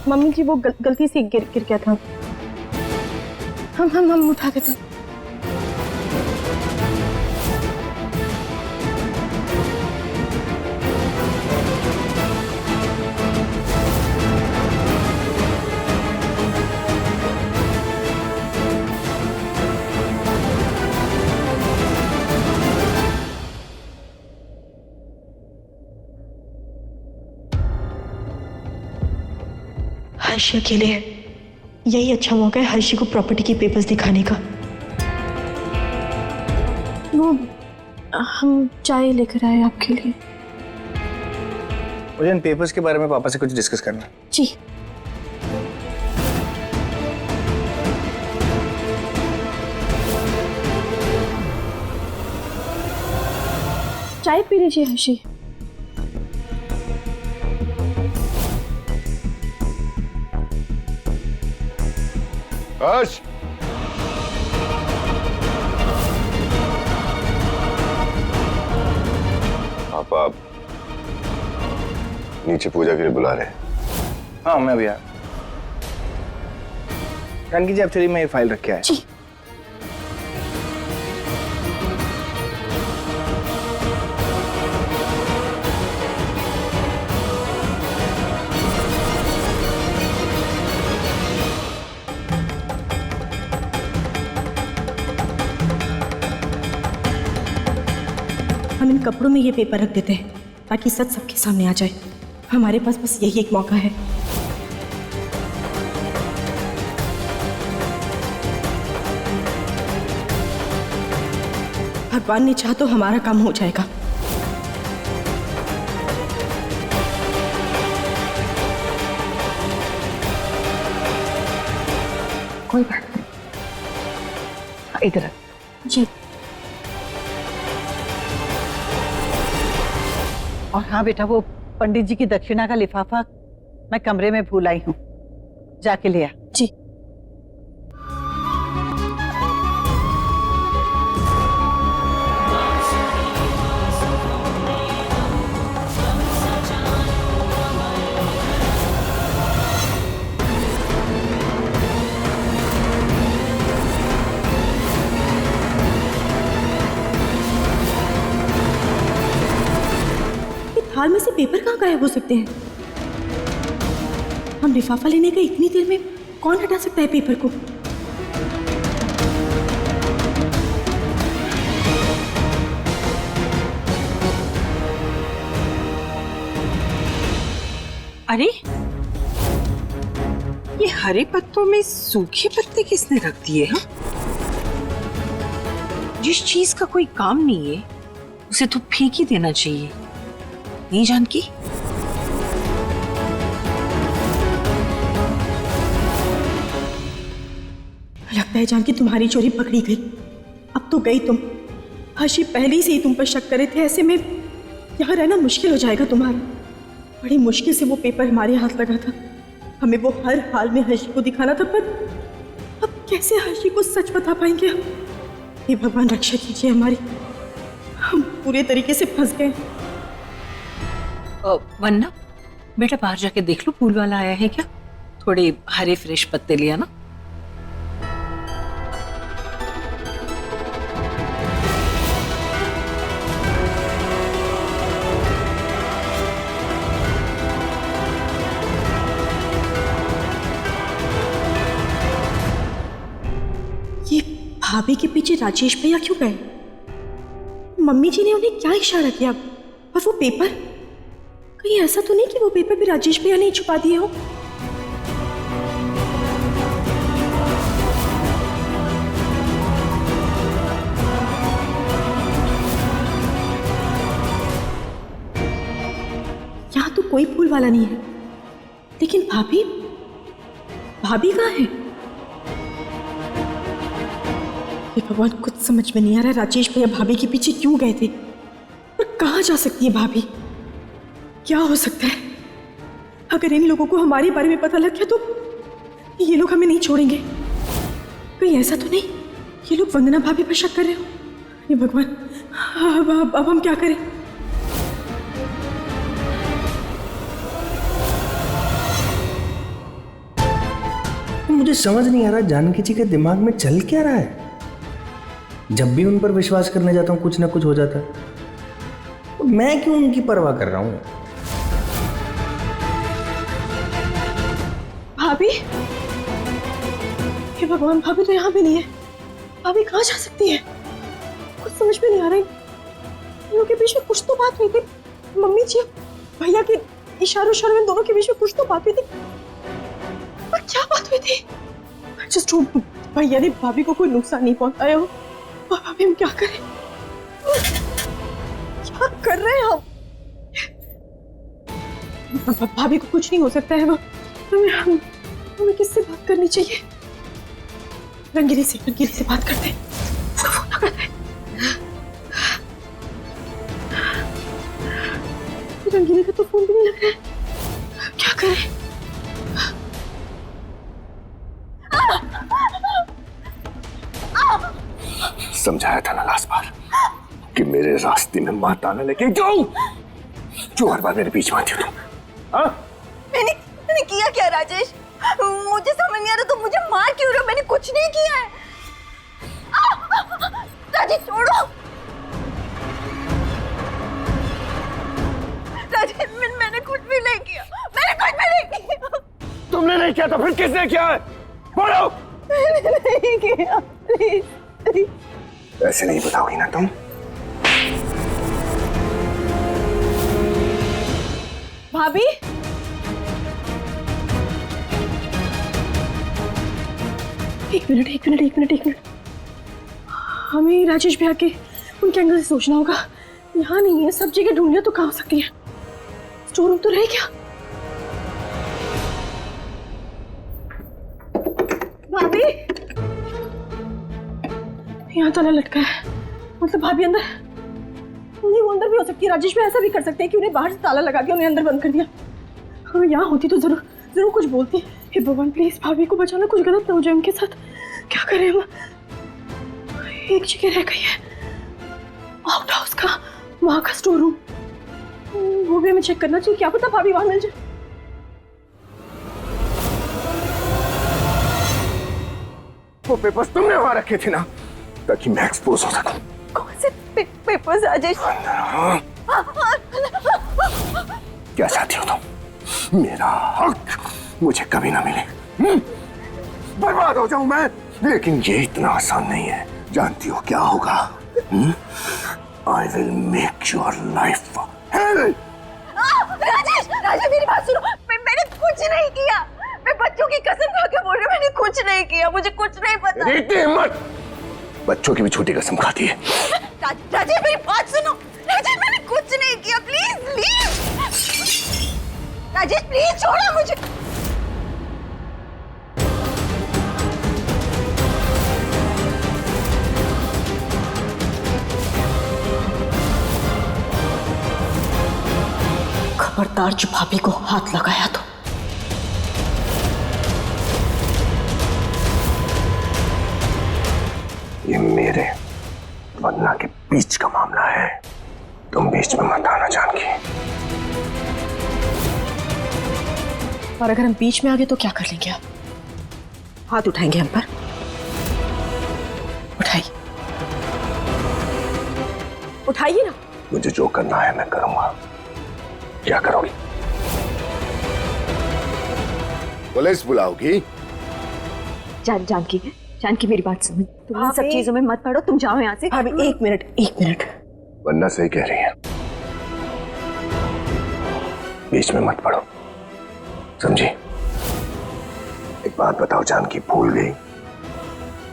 Mummy जी वो गलती से गिर गया था। हम उठा देते। हर्षी अकेले है, यही अच्छा मौका है हर्षी को प्रॉपर्टी की पेपर्स दिखाने का। वो हम चाय लेकर आए आपके लिए। मुझे इन पेपर्स के बारे में पापा से कुछ डिस्कस करना है। जी। चाय पी लीजिए हर्षी। हर्ष, पापा नीचे पूजा के लिए बुला रहे हैं। हाँ मैं भी आया। जानकी जी एक्चुअली मैं ये फाइल रख के आया। जी। हम इन कपड़ों में ये पेपर रख देते हैं ताकि सच सबके सामने आ जाए। हमारे पास बस यही एक मौका है। भगवान ने चाहा तो हमारा काम हो जाएगा। कोई बात नहीं, इधर। जी। और हाँ बेटा, वो पंडित जी की दक्षिणा का लिफाफा मैं कमरे में भूल आई हूँ, जाके ले आ। जी। थाल में से पेपर कहाँ गायब हो सकते हैं? हम लिफाफा लेने गए इतनी देर में कौन हटा सकता है पेपर को? अरे ये हरे पत्तों में सूखे पत्ते किसने रख दिए हैं? जिस चीज का कोई काम नहीं है उसे तो फेंक ही देना चाहिए, नहीं जानकी? लगता है जानकी तुम्हारी चोरी पकड़ी गई। अब तो गई तुम। हर्षी पहले से ही तुम पर शक करे थे, ऐसे में यहाँ रहना मुश्किल हो जाएगा तुम्हारा। बड़ी मुश्किल से वो पेपर हमारे हाथ लगा था। हमें वो हर हाल में हर्षी को दिखाना था, पर अब कैसे हर्षी को सच बता पाएंगे हम? हे भगवान रक्षा कीजिए हमारी। हम पूरे तरीके से फंस गए। वन्ना बेटा बाहर जाके देख लो, फूल वाला आया है क्या? थोड़े हरे फ्रेश पत्ते लिया ना। ये भाभी के पीछे राजेश भैया क्यों गए? मम्मी जी ने उन्हें क्या इशारा किया? और वो पेपर, कहीं ऐसा तो नहीं कि वो पेपर भी राजेश भैया ने छुपा दिए हो? यहाँ तो कोई फूल वाला नहीं है, लेकिन भाभी भाभी कहाँ है? ये भगवान कुछ समझ में नहीं आ रहा। राजेश भैया भाभी के पीछे क्यों गए थे और कहाँ जा सकती है भाभी? क्या हो सकता है? अगर इन लोगों को हमारे बारे में पता लग गया तो ये लोग हमें नहीं छोड़ेंगे। कहीं ऐसा तो नहीं ये लोग वंदना भाभी पर शक कर रहे हो? ये भगवान, अब हम क्या करें? मुझे समझ नहीं आ रहा जानकी जी के दिमाग में चल क्या रहा है। जब भी उन पर विश्वास करने जाता हूँ कुछ ना कुछ हो जाता है। तो मैं क्यों उनकी परवाह कर रहा हूँ? भाभी, हे भगवान, भाभी तो यहाँ भी नहीं है। भाभी कहाँ जा सकती है? कुछ समझ में नहीं आ रहा है। इन लोगों के बीच में कुछ तो बात हुई थी। मम्मी जी भैया के इशारों में दोनों के बीच में कुछ तो बात हुई थी। पर क्या बात हुई थी? जस्ट भैया ने भाभी को कोई नुकसान नहीं पहुंचाया हो। और भाभी हम क्या करें? क्या कर रहे हैं हम? भाभी को कुछ नहीं हो सकता है। हमें किससे बात करनी चाहिए? रंगीली से बात करते हैं। उसका फोन लगाते हैं। रंगीली का तो फोन भी नहीं लग रहा है। क्या करें? समझाया था ना लास्ट बार कि मेरे रास्ते में मत आना, लेकिन क्यों हर बार मेरे बीच में आती हो तुम? हाँ? मैंने किया क्या राजेश? मुझे समझ नहीं आ रहा, तुम मुझे मार क्यों रहे हो? मैंने कुछ नहीं किया है। राजेश छोड़ो। राजेश मैंने कुछ भी नहीं किया। मैंने कुछ भी नहीं किया। तुमने नहीं किया तो फिर किसने किया है? बोलो। मैंने नहीं किया। प्लीज। ऐसे नहीं बताओगी ना तुम? भाभी, एक मिनट। हमें राजेश भैया के उनके एंगल से सोचना होगा। यहाँ नहीं है, सब जगह ढूंढिए तो कहाँ हो सकती है? स्टोर रूम तो रहे क्या? भाभी, यहाँ ताला लटका है। मतलब भाभी अंदर नहीं, वो अंदर भी हो सकती है। राजेश भी ऐसा भी कर सकते हैं कि उन्हें बाहर से ताला लगा के उन्हें अंदर बंद कर दिया। हाँ, यहाँ होती तो जरूर कुछ बोलती। हे भगवान, प्लीज भाभी को बचाना, कुछ गलत ना हो जाए उनके साथ। क्या करें हम? एक जगह रह गई है, आउट हाउस का, वहां का स्टोर रूम। वो भी हमें चेक करना चाहिए, क्या पता भाभी वहां मिल जाए। वो पेपर्स तुमने वहां रखे थे ना, ताकि मैं एक्सपोज हो सकूं। कौन से पेपर्स राजेश? क्या चाहती हो तुम? मेरा हक मुझे कभी ना मिले, बर्बाद हो जाऊं मैं। लेकिन ये इतना आसान नहीं है। जानती हो क्या होगा? I will make your life hell. Rajesh मेरी बात सुनो। मैंने कुछ नहीं किया। मैं बच्चों की कसम खा के बोल रही हूँ, मैंने कुछ नहीं किया। मुझे कुछ नहीं पता। इतनी हिम्मत! बच्चों की भी छोटी कसम खाती है। राजेश मेरी बात सुनो। राजेश मैंने कुछ नहीं किया। Please leave. राजेश प्लीज छोड़ो मुझे। खबरदार जो भाभी को हाथ लगाया तो। ये मेरे वरना के बीच का मामला है। तुम बीच में मत आना जानकी। और अगर हम बीच में आ गए तो क्या कर लेंगे आप? हाथ उठाएंगे हम पर? उठाइए ना। मुझे जो करना है मैं करूंगा। क्या करोगी? पुलिस बुलाओगी? जानकी मेरी बात सुनो। तुम इन सब चीजों में मत पड़ो। तुम जाओ यहाँ से। भाभी एक मिनट। वरना सही कह रही है, बीच में मत पड़ो, समझी? एक बात बताओ जानकी, भूल गई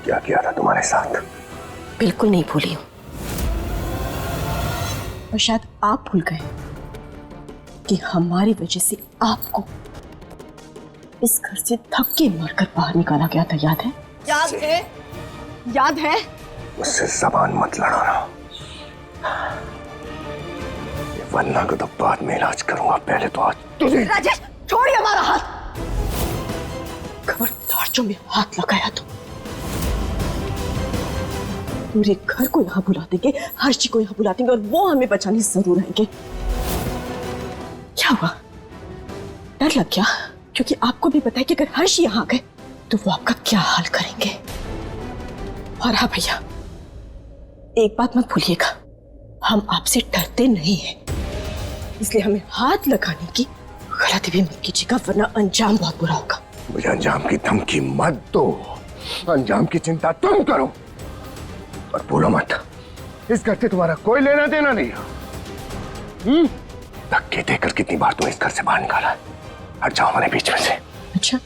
क्या किया था तुम्हारे साथ? बिल्कुल नहीं भूली हूं। और शायद आप भूल गए कि हमारी वजह से आपको इस घर से धक्के मारकर बाहर निकाला गया था। याद है? याद है? मुझसे जबान मत लड़ाना। ये वरना को तो बाद में इलाज करूंगा, पहले तो आज तुझे। राजेश छोड़िए हमारा हाथ। खबरदार जो मैं हाथ लगाया तो पूरे घर को यहाँ बुला देंगे, हर्षी को यहाँ बुला देंगे और वो हमें बचाने जरूर आएंगे। क्या हुआ? डर लग गया? क्योंकि आपको भी पता है कि अगर हर्षी यहाँ आ गए तो वो आपका क्या हाल करेंगे। और हाँ भैया, एक बात मत भूलिएगा, हम आपसे डरते नहीं हैं, इसलिए हमें हाथ लगाने की गलती भी मत कीजिएगा, वरना अंजाम बहुत बुरा होगा। मुझे अंजाम की धमकी मत दो, अंजाम की चिंता तुम करो। और बोलो मत, इस घर से तुम्हारा कोई लेना देना नहीं है। धक्के देकर कितनी बार तुम्हें इस घर से बाहर निकाला है। हट जाओ हमारे बीच में से। अच्छा,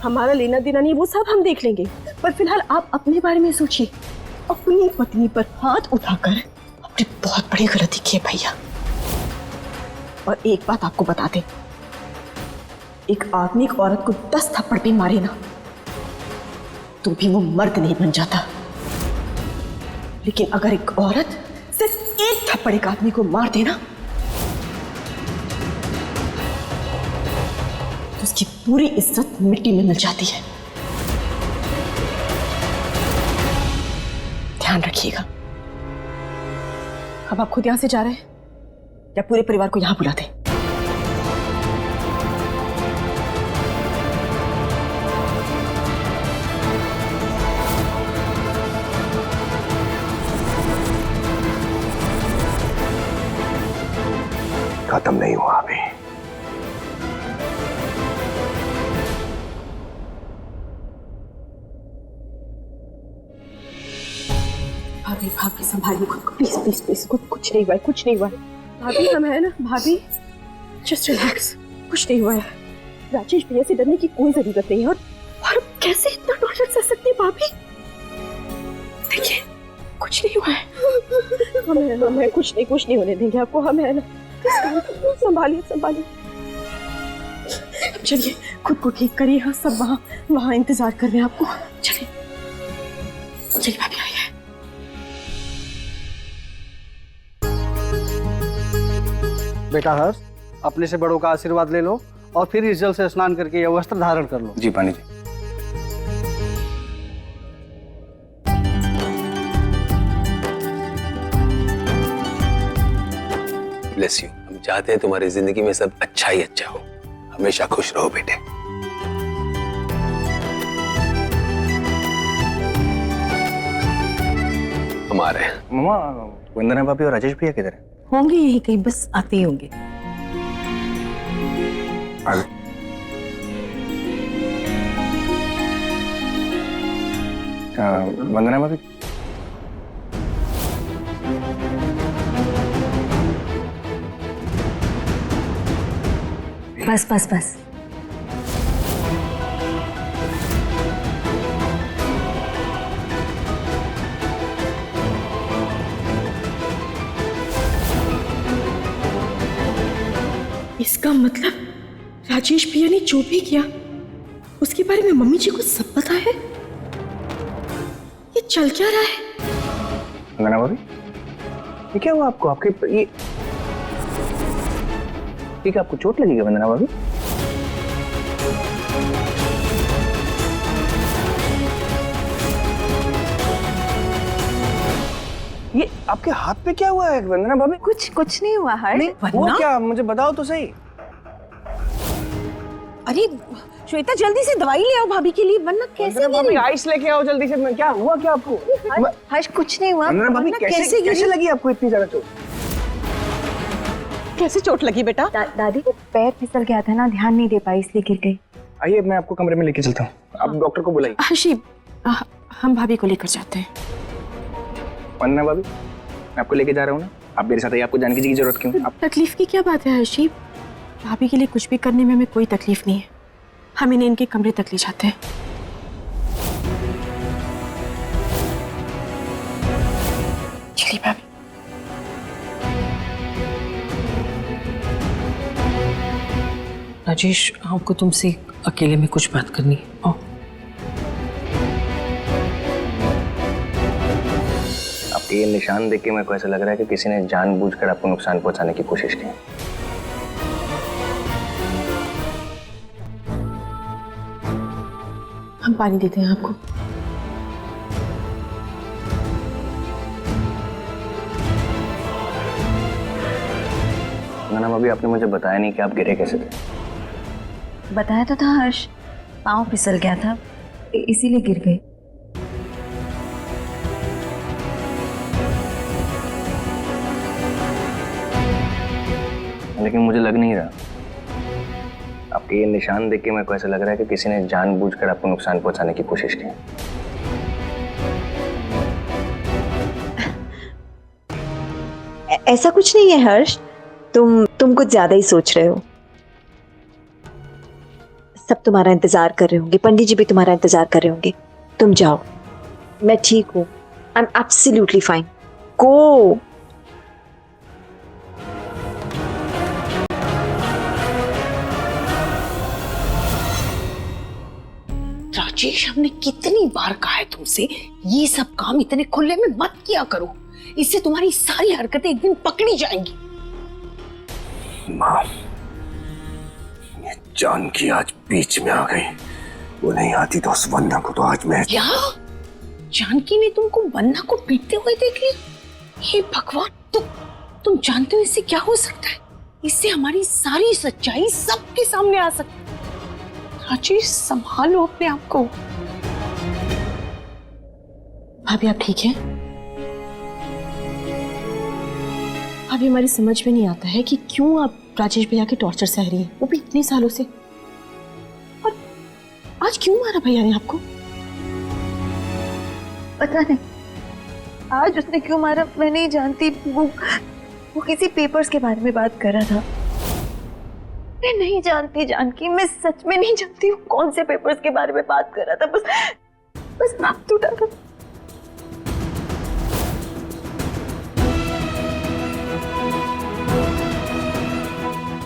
हमारा लेना देना नहीं, वो सब हम देख लेंगे, पर फिलहाल आप अपने बारे में सोचिए। अपनी पत्नी पर हाथ उठाकर आपने बहुत बड़ी गलती की है भैया। और एक बात आपको बता दें, एक आदमी एक औरत को 10 थप्पड़ भी मारे ना तो भी वो मर्द नहीं बन जाता, लेकिन अगर एक औरत सिर्फ एक थप्पड़ एक आदमी को मार देना तो उसकी पूरी इज्जत मिट्टी में मिल जाती है। ध्यान रखिएगा। अब आप खुद यहां से जा रहे हैं या पूरे परिवार को यहां बुलाते? खत्म नहीं हुआ अभी। भाभी भाभी संभालिए खुद को, प्लीज प्लीज प्लीज। कुछ नहीं हुआ है, कुछ नहीं हुआ है भाभी, हम है ना भाभी, जस्ट रिलैक्स, कुछ नहीं हुआ है। राजेश भैया से डरने की कोई जरूरत नहीं है। और कैसे इतना टॉर्चर सह सकती है भाभी? देखिए कुछ नहीं हुआ है, हम है, कुछ नहीं होने देंगे आपको, हम है ना। संभालिए संभालिए, चलिए खुद को ठीक करिए। हाँ, सब वहाँ इंतजार कर रहे हैं आपको। चलिए चलिए भाभी आइए। बेटा हर्ष, अपने से बड़ों का आशीर्वाद ले लो और फिर इस जल से स्नान करके यह वस्त्र धारण कर लो। जी पानी जी। Bless you. हम चाहते हैं तुम्हारी जिंदगी में सब अच्छा ही अच्छा हो। हमेशा खुश रहो बेटे। हमारे मम्मा, वंदना भाभी और राजेश भैया किधर है? होंगे यही कहीं, बस आते ही होंगे। वंदना भाभी, बस बस बस। इसका मतलब राजेश भैया ने जो भी किया उसके बारे में मम्मी जी को सब पता है। ये चल क्या रहा है? वंदना भाभी, ये क्या हुआ आपको? आपके ये क्या आपको चोट लगी है वंदना भाभी? ये आपके हाथ पे क्या हुआ है वंदना भाभी? कुछ नहीं हुआ हर्ष। नहीं, वो क्या, मुझे बताओ तो सही। अरे श्वेता, जल्दी से दवाई ले आओ भाभी के लिए, वरना कैसे भाभी आइस लेके आओ जल्दी से। क्या हुआ क्या आपको? हर्ष कुछ नहीं हुआ। वंदना भाभी, कैसे लगी आपको इतनी ज्यादा चोट? कैसे चोट लगी बेटा? दादी को पैर फिसल गया था ना, ध्यान नहीं दे पाई इसलिए गिर गई। आइए मैं आपको कमरे में लेके चलता हूँ, आप डॉक्टर को बुलाइए। हर्षी, हम भाभी को लेकर जाते हैं। वंदना भाभी, मैं आपको लेके जा रहा हूँ ना, आप मेरे साथ आइए। आपको जानकी जी की जरूरत क्यों? आप तकलीफ की क्या बात है हर्षी? भाभी के लिए कुछ भी करने में हमें कोई तकलीफ नहीं है। हम इन्हें इनके कमरे तक ले जाते हैं। चलिए भाभी। राजेश, हमको तुमसे अकेले में कुछ बात करनी है। आओ। आपके ये निशान देख के मेरे को ऐसा लग रहा है कि किसी ने जानबूझकर आपको नुकसान पहुंचाने की कोशिश की। हम पानी देते हैं आपको। वंदना भाभी, आपने मुझे बताया नहीं कि आप गिरे कैसे थे। बताया तो था हर्ष, पाँव फिसल गया था इसीलिए गिर गई। लेकिन मुझे लग नहीं रहा। आपके ये निशान देख के मेरे को ऐसा लग रहा है कि किसी ने जानबूझकर आपको नुकसान पहुंचाने की कोशिश की। ऐसा कुछ नहीं है हर्ष, तुम कुछ ज्यादा ही सोच रहे हो। सब तुम्हारा इंतजार कर रहे होंगे, पंडित जी भी तुम्हारा इंतजार कर रहे होंगे। तुम जाओ, मैं ठीक हूँ। I am absolutely fine. Go. Rajesh, हमने कितनी बार कहा है तुमसे ये सब काम इतने खुले में मत किया करो, इससे तुम्हारी सारी हरकतें एक दिन पकड़ी जाएंगी। माँ, ये जानकी आज बीच में आ गई। वो नहीं आती तो उस वंदना को तो आज मैं। क्या जानकी ने तुमको वंदना को पीटते हुए देख लिया? हे भगवान, तुम जानते हो इससे क्या हो सकता है? इससे हमारी सारी सच्चाई सबके सामने आ सकती है। राजेश, संभालो अपने आप को। भाभी आप ठीक हैं? भाभी हमारी समझ में नहीं आता है कि क्यों आप राजेश भैया के टॉर्चर सह रही हैं, वो भी इतने सालों से। और आज क्यों मारा भैया ने आपको? पता नहीं आज उसने क्यों मारा, मैं नहीं जानती। वो किसी पेपर्स के बारे में बात कर रहा था। मैं नहीं जानती जानकी, मैं सच में नहीं जानती वो कौन से पेपर्स के बारे में बात कर रहा था। बस वक्त उठा था।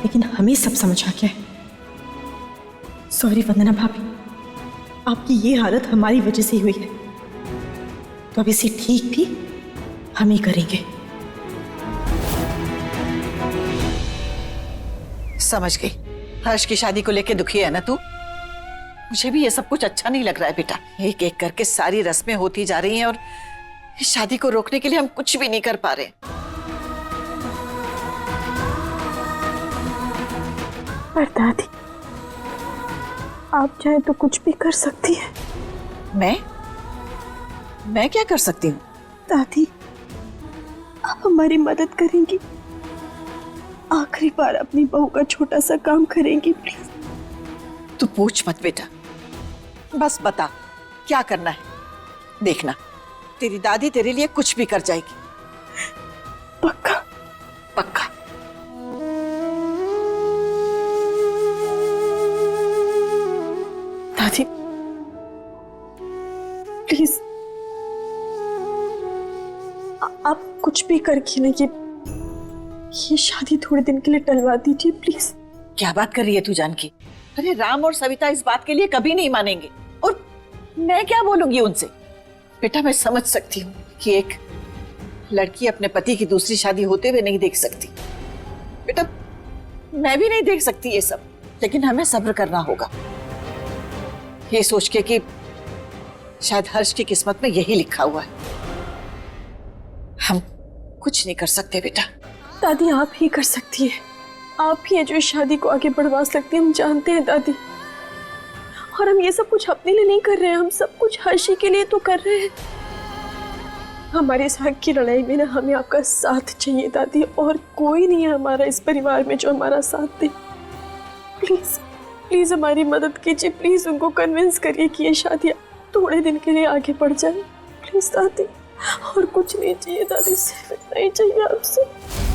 लेकिन हमें सब समझ आ गया है। सॉरी वंदना भाभी, आपकी ये हालत हमारी वजह से ही हुई है, तो अब इसे ठीक भी हम ही करेंगे। समझ गई। हर्ष की शादी को लेके दुखी है ना तू? मुझे भी ये सब कुछ अच्छा नहीं लग रहा है बेटा। एक एक करके सारी रस्में होती जा रही हैं और इस शादी को रोकने के लिए हम कुछ भी नहीं कर पा रहे। पर दादी, आप चाहे तो कुछ भी कर सकती हैं। मैं क्या कर सकती हूँ? दादी, आप हमारी मदद करेंगी? आखिरी बार अपनी बहू का छोटा सा काम करेंगी प्लीज? तू पूछ मत बेटा, बस बता क्या करना है। देखना, तेरी दादी तेरे लिए कुछ भी कर जाएगी। पक्का? पक्का। दादी प्लीज, आप कुछ भी करके ना ये शादी थोड़े दिन के लिए टलवा दीजिए प्लीज। क्या बात कर रही है तू जानकी? अरे राम और सविता इस बात के लिए कभी नहीं मानेंगे, और मैं क्या बोलूंगी उनसे? बेटा, मैं समझ सकती हूँ कि एक लड़की अपने पति की दूसरी शादी होते हुए नहीं देख सकती। बेटा, मैं भी नहीं देख सकती ये सब, लेकिन हमें सब्र करना होगा, ये सोच के कि शायद हर्ष की किस्मत में यही लिखा हुआ है। हम कुछ नहीं कर सकते बेटा। दादी, आप ही कर सकती है। आप ही है जो इस शादी को आगे बढ़वा सकती हैं, हम जानते हैं दादी। और हम ये सब कुछ अपने लिए नहीं कर रहे हैं, हम सब कुछ हर्षी के लिए तो कर रहे हैं। हमारे इस हक की लड़ाई में ना हमें आपका साथ चाहिए दादी, और कोई नहीं है हमारा इस परिवार में जो हमारा साथ दे। प्लीज प्लीज हमारी मदद कीजिए, प्लीज उनको कन्विंस करिए कि ये शादी थोड़े दिन के लिए आगे बढ़ जाए। प्लीज दादी, और कुछ नहीं चाहिए दादी, सिर्फ इतना ही चाहिए आपसे।